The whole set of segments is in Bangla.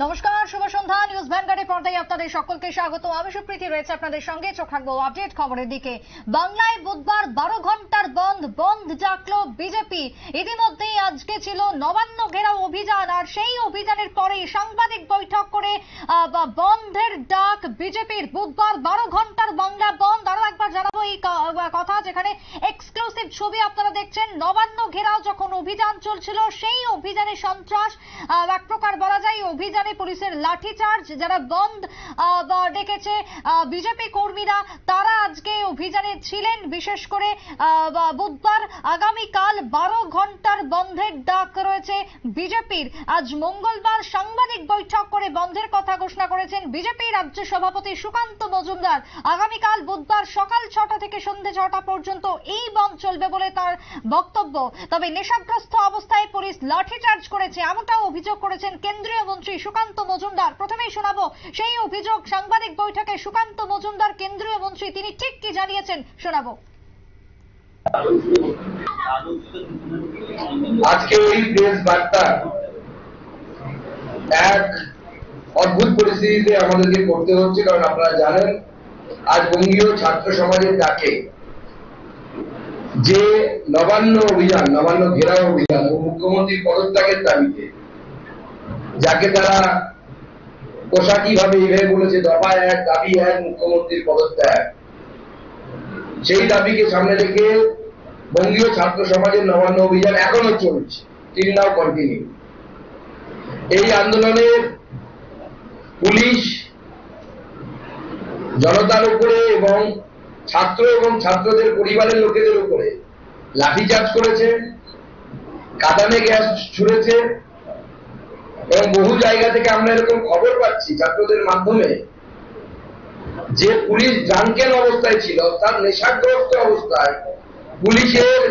নমস্কার, শুভ সন্ধ্যা। নিউজ ভ্যানগার্ডের পর্দায় আপনাদের সকলকে স্বাগত। আমি সুপ্রীতি রয়েছে আপনাদের সঙ্গে। চোখ রাখবো আপডেট খবরের দিকে। বাংলায় বুধবার 12 ঘন্টার বন্ধ ডাকলো বিজেপি। ইতিমধ্যেই আজকে ছিল নবান্ন ঘেরাও অভিযান, আর সেই অভিযানের পরে সাংবাদিক বৈঠক করে বন্ধের ডাক বিজেপির। বুধবার 12 ঘন্টার বাংলা বন্ধ। আরো একবার জানাবো এই কথা, যেখানে এক্সক্লুসিভ ছবি আপনারা দেখছেন। নবান্ন ঘেরাও যখন অভিযান চলছিল, সেই অভিযানে সন্ত্রাস, এক প্রকার বলা যায় অভিযান পুলিশের লাঠিচার্জ। যারা বন্ধ ডেকেছে বিজেপি কর্মীরা, তারা আজকে অভিযানে ছিলেন। বিশেষ করে বুধবার আগামীকাল 12 ঘন্টার বন্ধের ডাক রয়েছে বিজেপির। আজ মঙ্গলবার সাংবাদিক বৈঠক করে বন্ধের কথা ঘোষণা করেছেন বিজেপি রাজ্য সভাপতি সুকান্ত মজুমদার। আগামীকাল বুধবার সকাল 6টা থেকে সন্ধ্যে 6টা পর্যন্ত এই বন্ধ চলবে বলে তার বক্তব্য। তবে নেশাগ্রস্ত অবস্থায় পুলিশ লাঠিচার্জ করেছে, এমনটাও অভিযোগ করেছেন কেন্দ্রীয় মন্ত্রী সুকান্ত মজুমদার। প্রথমেই শোনাবো সেই অভিযোগ। সাংবাদিক বৈঠকে সুকান্ত মজুমদার, কেন্দ্রীয় মন্ত্রী, তিনি ঠিক কি জানিয়েছেন শোনাবো। আজকে এই প্রেস বার্তা এক অদ্ভুত পরিস্থিতিতে আমাদেরকে করতে হচ্ছে, কারণ আপনারা জানেন আজ বঙ্গীয় ছাত্র সমাজের ডাকে যে নবান্ন অভিযান, নবান্ন ঘেরাও অভিযান ও মুখ্যমন্ত্রীর পদত্যাগের দাবিতে, যাকে তারা পোশাকি ভাবে এইভাবে বলেছে দফা 1 দাবি 1 মুখ্যমন্ত্রীর পদত্যাগ, সেই দাবিকে সামনে রেখে বঙ্গীয় ছাত্র সমাজের নবান্ন অভিযান এখনো চলছে, টিল নাও কন্টিনিউ। এই আন্দোলনে পুলিশ জনতার উপরে এবং ছাত্র এবং ছাত্রদের পরিবারের লোকেদের উপরে লাঠিচার্জ করেছে, কাঁদানে গ্যাস ছুড়েছে, এবং বহু জায়গা থেকে আমরা এরকম খবর পাচ্ছি ছাত্রদের মাধ্যমে যে পুলিশ ড্রাঙ্কেন অবস্থায় ছিল, তার নেশাগ্রস্ত অবস্থায় পুলিশের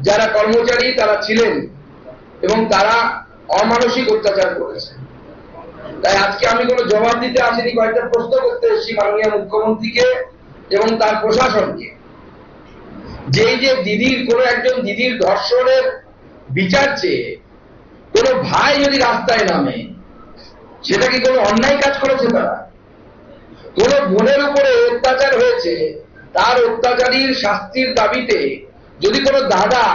যারা কর্মচারী তারা ছিলেন এবং তারা অমানসিক অত্যাচার করেছে। তাই আজকে আমি কোনো জবাব দিতে আসিনি, কয়েকটা প্রশ্ন করতে এসেছি মাননীয় মুখ্যমন্ত্রীকে এবং তার প্রশাসনকে। যে দিদির, কোনো একজন দিদির ধর্ষণের বিচার চেয়ে কোনো ভাই যদি রাস্তায় নামে, সেটা কি কোনো অন্যায় কাজ করেছে? তারা কোন বোনের উপরে অত্যাচার হয়েছে, তার অত্যাচারীর শাস্তির দাবিতে যদি কোনো দাদা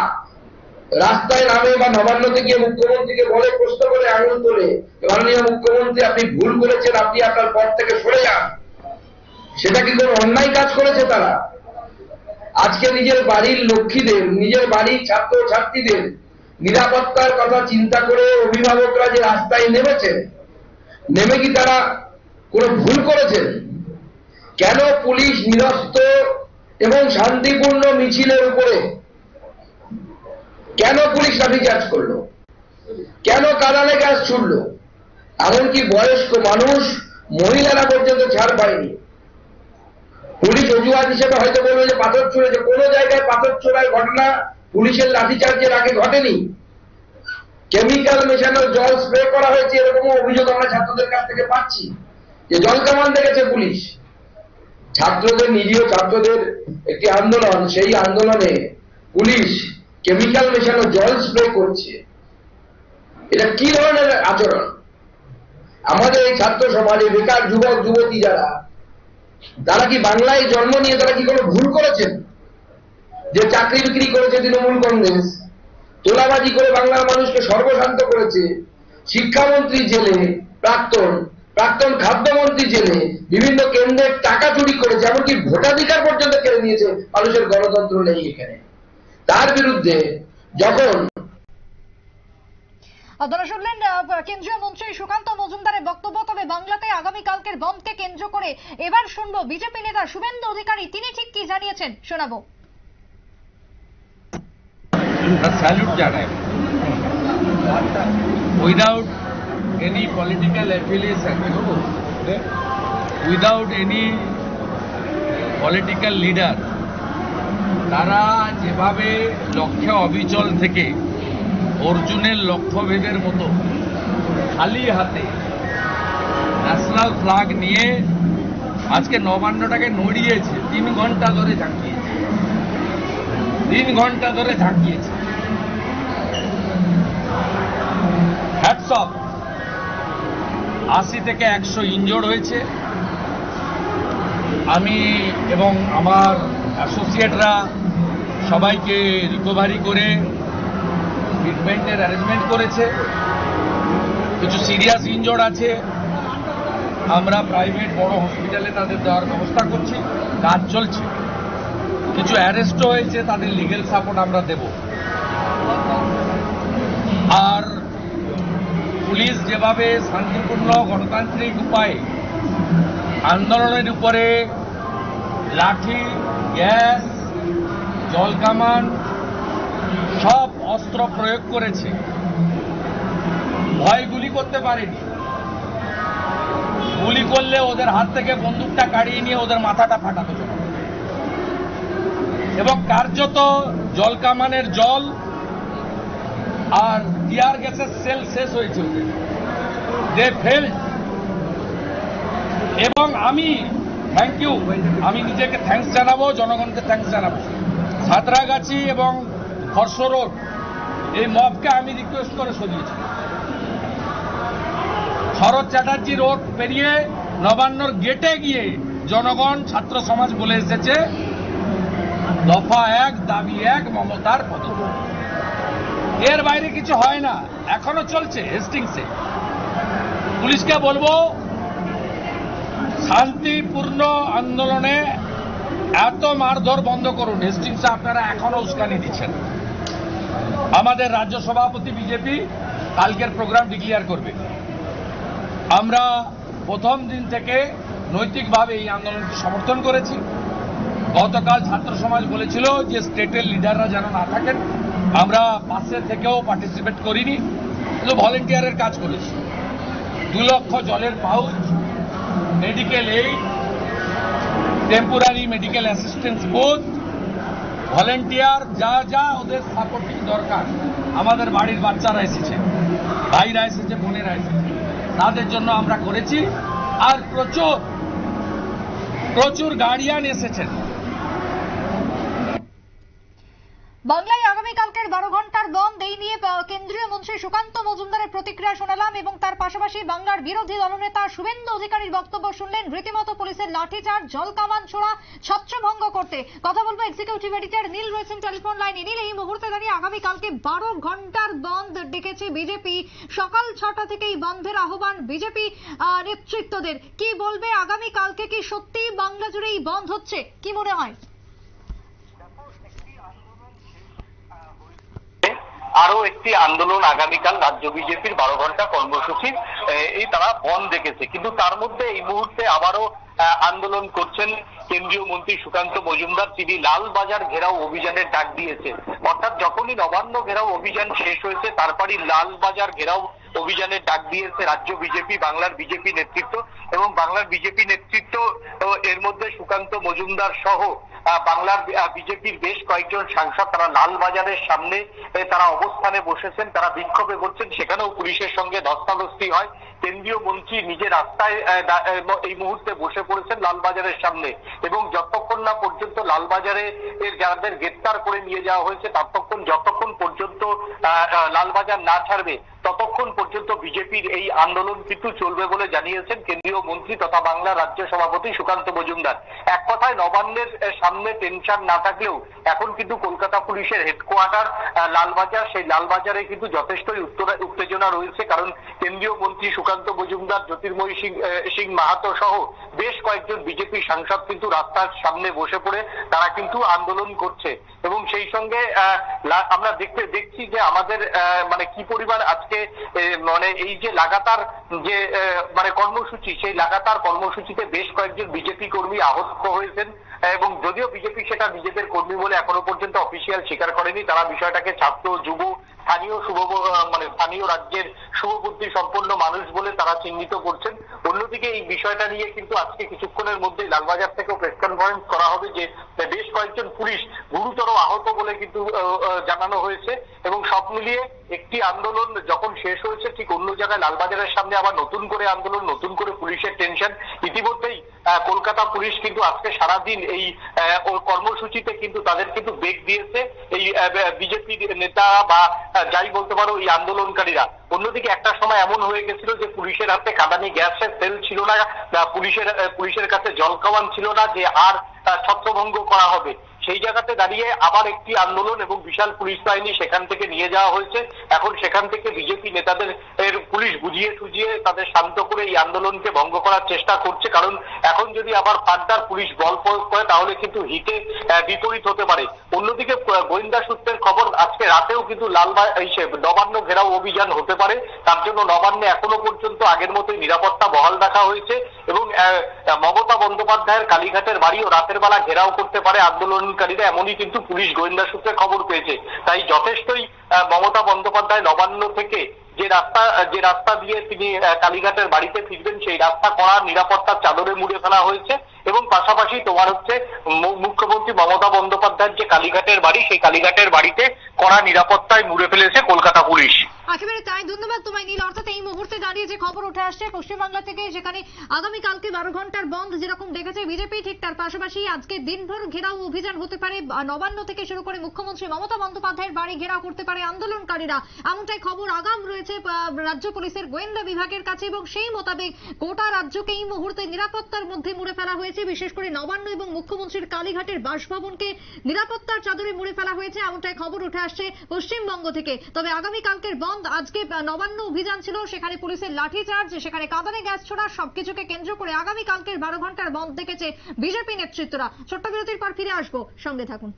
রাস্তায় নামে বা নবান্নতে গিয়ে মুখ্যমন্ত্রীকে বলে, প্রশ্ন করে, আঙুল তোলে, মাননীয় মুখ্যমন্ত্রী আপনি ভুল করেছেন, আপনি আপনার পদ থেকে সরে যান, সেটা কি কোনো অন্যায় কাজ করেছে? তারা আজকে নিজের বাড়ির লক্ষ্মীদের, নিজের বাড়ির ছাত্র ছাত্রীদের নিরাপত্তার কথা চিন্তা করে অভিভাবকরা যে রাস্তায় নেমেছেন, নেমে কি তারা কোনো ভুল করেছেন? কেন পুলিশ নিরস্ত্র এবং শান্তিপূর্ণ মিছিলের উপরে কেন পুলিশ লাঠিচার্জ করলো? কেন কাঁদানে গ্যাস ছুড়লো? এমনকি বয়স্ক মানুষ, মহিলারা পর্যন্ত ছাড় পায়নি। পুলিশ অজুহাত হিসেবে হয়তো বলবে যে পাথর ছুঁড়েছে। কোনো জায়গায় পাথর ছোড়ার ঘটনা পুলিশের লাঠিচার্জের আগে ঘটেনি। কেমিক্যাল মেশানো জল স্প্রে করা হয়েছে, এরকমও অভিযোগ আমরা ছাত্রদের কাছ থেকে পাচ্ছি, যে জল কামান দেখেছে পুলিশ। ছাত্রদের, নিরীহ ছাত্রদের একটি আন্দোলন, সেই আন্দোলনে পুলিশ কেমিক্যাল মেশানো জল স্প্রে করছে। এটা কি ধরনের আচরণ? আমাদের এই ছাত্র সমাজে বেকার যুবক যুবতী যারা, তারা কি বাংলায় জন্ম নিয়ে তারা কি কোনো ভুল করেছেন? যে চাকরি বিক্রি করেছে তৃণমূল কংগ্রেস, তোলাবাজি করে বাংলার মানুষকে সর্বশান্ত করেছে, শিক্ষামন্ত্রী জেলে, প্রাক্তন খাদ্যমন্ত্রী জেলে, বিভিন্ন কেন্দ্রের টাকা চুরি করেছে, এমনকি ভোটাধিকার পর্যন্ত কেড়ে নিয়েছে, মানুষের গণতন্ত্র নেই এখানে। তার বিরুদ্ধে যখন আপনারা শুনলেন কেন্দ্রীয় মন্ত্রী সুকান্ত মজুমদারের বক্তব্য। তবে বাংলাতে আগামীকালকের বন্ধকে কেন্দ্র করে এবার শুনবো বিজেপি নেতা শুভেন্দু অধিকারী, তিনি ঠিক কি জানিয়েছেন শোনাবো। স্যালুট জানাই, without any political affiliation, without any political leader, তারা যেভাবে লক্ষ্যে অবিচল থেকে অর্জুনের লক্ষ্যভেদের মতো খালি হাতে ন্যাশনাল ফ্ল্যাগ নিয়ে আজকে নবান্নটাকে নড়িয়েছে, 3 ঘন্টা ধরে ঝাঁকিয়েছে, 3 ঘন্টা ধরে ঝাঁকিয়েছে। হ্যাটস অফ 80 থেকে 100 ইনজোর্ড হয়েছে। আমি এবং আমার অ্যাসোসিয়েটরা সবাইকে রিকভারি করে ট্রিটমেন্টের অ্যারেঞ্জমেন্ট করেছে। কিছু সিরিয়াস ইনজোর্ড আছে, আমরা প্রাইভেট বড় হসপিটালে তাদের দেওয়ার ব্যবস্থা করছি, কাজ চলছে। কিছু অ্যারেস্টও হয়েছে, তাদের লিগ্যাল সাপোর্ট আমরা দেব। আর পুলিশ যেভাবে শান্তিপূর্ণ গণতান্ত্রিক উপায়ে আন্দোলনের উপরে লাঠি, গ্যাস, জলকামান সব অস্ত্র প্রয়োগ করেছে, ভয় গুলি করতে পারেনি। গুলি করলে ওদের হাত থেকে বন্দুকটা কাড়িয়ে নিয়ে ওদের মাথাটা ফাটাতো এবং কার্যত জলকামানের জল আর টিয়ার গ্যাসের সেল শেষ হয়েছে ওদের, দে ফেল। এবং আমি থ্যাংক ইউ, আমি নিজেকে থ্যাঙ্কস জানাবো, জনগণকে থ্যাঙ্কস জানাবো। সাঁতরাগাছি এবং হর্ষ রোড এই মবকে আমি রিকোয়েস্ট করে সরিয়েছি। শরৎ চ্যাটার্জি রোড পেরিয়ে নবান্নর গেটে গিয়ে জনগণ, ছাত্র সমাজ বলে এসেছে দফা 1 দাবি 1 মমতার পদত্যাগ। এর বাইরে কিছু হয় না, এখনো চলছে হেস্টিংসে। পুলিশকে বলবো শান্তিপূর্ণ আন্দোলনে এত মারধর বন্ধ করুন। হেস্টিংসে আপনারা এখনো উস্কানি দিচ্ছেন। আমাদের রাজ্য সভাপতি বিজেপি কালকের প্রোগ্রাম ডিক্লেয়ার করবে। আমরা প্রথম দিন থেকে নৈতিকভাবে এই আন্দোলনকে সমর্থন করেছি। গতকাল ছাত্র সমাজ বলেছিল যে স্টেটের লিডাররা যেন না থাকেন, আমরা পাশে থেকেও পার্টিসিপেট করিনি, কিন্তু ভলেন্টিয়ারের কাজ করেছি। 2 লক্ষ জলের pouch, medical aid, temporary medical assistance booth, volunteer, যা যা ওদের সাপোর্টিং দরকার। আমাদের বাড়ির বাচ্চারা এসেছে, ভাইরা এসেছে, বোনেরা এসেছে, তাদের জন্য আমরা করেছি। আর প্রচুর গার্ডিয়ান এসেছেন। বাংলায় আগামীকালকের 12 ঘন্টার বন্ধ, এই নিয়ে কেন্দ্রীয় মন্ত্রী সুকান্ত মজুমদারের প্রতিক্রিয়া শোনালাম এবং তার পাশাপাশি বাংলার বিরোধী দলনেতা শুভেন্দু অধিকারীর বক্তব্য শুনলেন। রীতিমতো পুলিশের লাঠিচার্জ, জলকামান ছোড়া, ছত্রভঙ্গ করতে। কথা বলবো এক্সিকিউটিভ এডিটর নীল রয়েছেন টেলিফোন লাইনে। নীল, এই মুহূর্তে দাঁড়িয়ে আগামীকালকে 12 ঘন্টার বন্ধ ডেকেছে বিজেপি। সকাল 6টা থেকেই বন্ধের আহ্বান বিজেপি নেতৃত্বদের। কি বলবে, আগামীকালকে কি সত্যি বাংলা জুড়ে এই বন্ধ হচ্ছে, কি মনে হয়? আরো একটি আন্দোলন আগামীকাল রাজ্য বিজেপির 12 ঘন্টা কর্মসূচির এই তারা বন্ধ দেখেছে, কিন্তু তার মধ্যে এই মুহূর্তে আবারও আন্দোলন করছেন কেন্দ্রীয় মন্ত্রী সুকান্ত মজুমদার। তিনি লালবাজার ঘেরাও অভিযানের ডাক দিয়েছে। অর্থাৎ যখনই নবান্ন ঘেরাও অভিযান শেষ হয়েছে তারপরই লালবাজার ঘেরাও অভিযানের ডাক দিয়েছে রাজ্য বিজেপি, বাংলার বিজেপি নেতৃত্ব। এবং বাংলার বিজেপি নেতৃত্ব এর মধ্যে সুকান্ত মজুমদার সহ বাংলার বিজেপির বেশ কয়েকজন সাংসদ তারা লালবাজারের সামনে তারা অবস্থানে বসেছেন, তারা বিক্ষোভে করছেন। সেখানেও পুলিশের সঙ্গে ধস্তাধস্তি হয়। কেন্দ্রীয় মন্ত্রী নিজে রাস্তায় এই মুহূর্তে বসে পড়েছেন লালবাজারের সামনে। এবং যতক্ষণ না পর্যন্ত লালবাজারে যাদের গ্রেপ্তার করে নিয়ে যাওয়া হয়েছে যতক্ষণ পর্যন্ত লালবাজার না ছাড়বে ততক্ষণ পর্যন্ত বিজেপির এই আন্দোলন কিন্তু চলবে বলে জানিয়েছেন কেন্দ্রীয় মন্ত্রী তথা বাংলা রাজ্য সভাপতি সুকান্ত মজুমদার। এক কথায় নবান্নের সামনে টেনশন না থাকলেও এখন কিন্তু কলকাতা পুলিশের হেডকোয়ার্টার লালবাজার, সেই লালবাজারে কিন্তু যথেষ্টই উত্তেজনা রয়েছে। কারণ কেন্দ্রীয় মন্ত্রী সুকান্ত মজুমদার, জ্যোতির্ময়ী সিং মাহাতো সহ বেশ কয়েকজন বিজেপি সাংসদ কিন্তু রাস্তার সামনে বসে পড়ে তারা কিন্তু আন্দোলন করছে। এবং সেই সঙ্গে আমরা দেখছি যে আমাদের মানে কি পরিমাণ আজকে মানে এই যে লাগাতার যে মানে কর্মসূচি, সেই লাগাতার কর্মসূচিতে বেশ কয়েকজন বিজেপি কর্মী আহত হয়েছেন। এবং যদিও বিজেপি সেটা নিজেদের কর্মী বলে এখনো পর্যন্ত অফিসিয়াল স্বীকার করেনি, তারা বিষয়টাকে ছাত্র, যুব, স্থানীয় রাজ্যের শুভবুদ্ধি সম্পন্ন মানুষ বলে তারা চিহ্নিত করছেন। অন্যদিকে এই বিষয়টা নিয়ে কিন্তু আজকে কিছুক্ষণের মধ্যে লালবাজার থেকেও প্রেস কনফারেন্স করা হবে যে বেশ কয়েকজন পুলিশ গুরুতর আহত বলে কিন্তু জানানো হয়েছে। এবং সব মিলিয়ে একটি আন্দোলন যখন শেষ হয়েছে ঠিক অন্য জায়গায় লালবাজারের সামনে আবার নতুন করে আন্দোলন, নতুন করে পুলিশের টেনশন। ইতিমধ্যেই কলকাতা পুলিশ কিন্তু আজকে সারাদিন এই কর্মসূচিতে কিন্তু তাদের কিন্তু বেগ দিয়েছে এই বিজেপি নেতা বা যাই বলতে পারো এই আন্দোলনকারীরা। অন্যদিকে একটা সময় এমন হয়ে গেছিল যে পুলিশের হাতে কাঁদানি গ্যাসের সেল ছিল না, পুলিশের কাছে জলকামান ছিল না যে আর ছত্রভঙ্গ করা হবে। সেই জায়গাতে দাঁড়িয়ে আবার একটি আন্দোলন এবং বিশাল পুলিশ বাহিনী সেখান থেকে নিয়ে যাওয়া হয়েছে। এখন সেখান থেকে বিজেপি নেতাদের পুলিশ বুঝিয়ে সুঝিয়ে তাদের শান্ত করে এই আন্দোলনকে ভঙ্গ করার চেষ্টা করছে। কারণ এখন যদি আবার ফার্দার পুলিশ বল প্রয়োগ করে তাহলে কিন্তু হিতে বিপরীত হতে পারে। অন্যদিকে গোয়েন্দা সূত্রের খবর আজকে রাতেও কিন্তু নবান্ন ঘেরাও অভিযান হতে পারে। তার জন্য নবান্নে এখনো পর্যন্ত আগের মতোই নিরাপত্তা বহাল রাখা হয়েছে এবং মমতা বন্দ্যোপাধ্যায়ের কালীঘাটের বাড়িও রাতের বেলা ঘেরাও করতে পারে আন্দোলনকারীরা, এমনই কিন্তু পুলিশ গোয়েন্দা সূত্রে খবর পেয়েছে। তাই যথেষ্টই মমতা বন্দ্যোপাধ্যায় নবান্ন থেকে যে রাস্তা দিয়ে তিনি কালীঘাটের বাড়িতে ফিরবেন সেই রাস্তা কড়া নিরাপত্তার চাদরে মুড়ে ফেলা হয়েছে এবং পাশাপাশি তোমার হচ্ছে মুখ্যমন্ত্রী মমতা বন্দ্যোপাধ্যায়ের যে কালীঘাটের বাড়ি সেই কালীঘাটের বাড়িতে কড়া নিরাপত্তায় মুড়ে ফেলেছে কলকাতা পুলিশ। একেবারে তাই, ধন্যবাদ তোমায় নীল। অর্থাৎ এই মুহূর্তে দাঁড়িয়ে যে খবর উঠে আসছে পশ্চিমবাংলা থেকে, যেখানে আগামীকালকে 12 ঘন্টার বন্ধ যেরকম ডেকেছে বিজেপি, ঠিক তার পাশাপাশি আজকে দিনভর ঘেরাও অভিযান হতে পারে। নবান্ন থেকে শুরু করে মুখ্যমন্ত্রী মমতা বন্দ্যোপাধ্যায়ের বাড়ি ঘেরাও করতে পারে আন্দোলনকারীরা, এমনটাই খবর আগাম রয়েছে রাজ্য পুলিশের গোয়েন্দা বিভাগের কাছে এবং সেই মোতাবেক গোটা রাজ্যকে এই মুহূর্তে নিরাপত্তার মধ্যে মুড়ে ফেলা হয়েছে। বিশেষ করে নবান্ন এবং মুখ্যমন্ত্রীর কালীঘাটের বাসভবনকে নিরাপত্তার চাদরে মুড়ে ফেলা হয়েছে, এমনটাই খবর উঠে আসছে পশ্চিমবঙ্গ থেকে। তবে আগামীকালকের বন্ধ, আজকে নবান্ন অভিযান ছিল, সেখানে পুলিশের লাঠিচার্জ, সেখানে কাঁদানে গ্যাস ছোড়া, সবকিছুকে কেন্দ্র করে আগামীকালকের 12 ঘন্টার বন্ধ দেখেছে বিজেপি নেতৃত্বরা। ছোট্ট বিরতির পর ফিরে আসবো, সঙ্গে থাকুন।